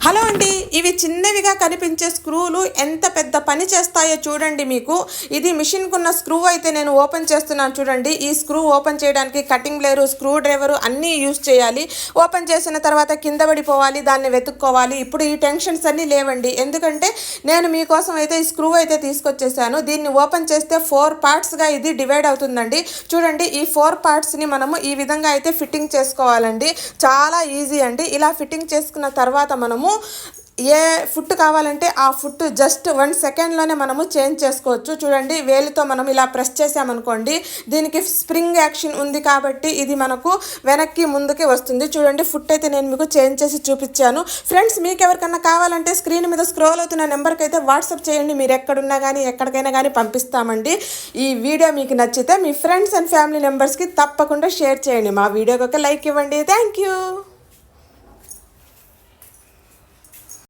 Hello అండి, ఇవి చిన్నవిగా కనిపించే స్క్రూలు ఎంత పెద్ద పని చేస్తాయో చూడండి. మీకు ఇది మిషన్కున్న స్క్రూ అయితే నేను ఓపెన్ చేస్తున్నాను చూడండి. ఈ స్క్రూ ఓపెన్ చేయడానికి కటింగ్ బ్లేరు, స్క్రూ డ్రైవరు అన్నీ యూజ్ చేయాలి. ఓపెన్ చేసిన తర్వాత కింద పడిపోవాలి, దాన్ని వెతుక్కోవాలి. ఇప్పుడు ఈ టెన్షన్స్ అన్నీ లేవండి, ఎందుకంటే నేను మీకోసం అయితే ఈ స్క్రూ అయితే తీసుకొచ్చేసాను. దీన్ని ఓపెన్ చేస్తే 4 పార్ట్స్గా ఇది డివైడ్ అవుతుందండి. చూడండి, ఈ 4 పార్ట్స్ని మనము ఈ విధంగా అయితే ఫిట్టింగ్ చేసుకోవాలండి. చాలా ఈజీ అండి. ఇలా ఫిట్టింగ్ చేసుకున్న తర్వాత మనము ఏ ఫుట్ కావాలంటే ఆ ఫుట్ జస్ట్ 1 సెకండ్లోనే మనము చేంజ్ చేసుకోవచ్చు. చూడండి, వేలితో మనం ఇలా ప్రెస్ చేసామనుకోండి, దీనికి స్ప్రింగ్ యాక్షన్ ఉంది కాబట్టి ఇది మనకు వెనక్కి ముందుకి వస్తుంది. చూడండి, ఫుట్ అయితే నేను మీకు చేంజ్ చేసి చూపించాను. ఫ్రెండ్స్, మీకు ఎవరికన్నా కావాలంటే స్క్రీన్ మీద స్క్రోల్ అవుతున్న నెంబర్కి అయితే వాట్సాప్ చేయండి. మీరు ఎక్కడున్నా కానీ ఎక్కడికైనా కానీ పంపిస్తామండి. ఈ వీడియో మీకు నచ్చితే మీ ఫ్రెండ్స్ అండ్ ఫ్యామిలీ మెంబర్స్కి తప్పకుండా షేర్ చేయండి. మా వీడియోకి ఒక లైక్ ఇవ్వండి. Thank you.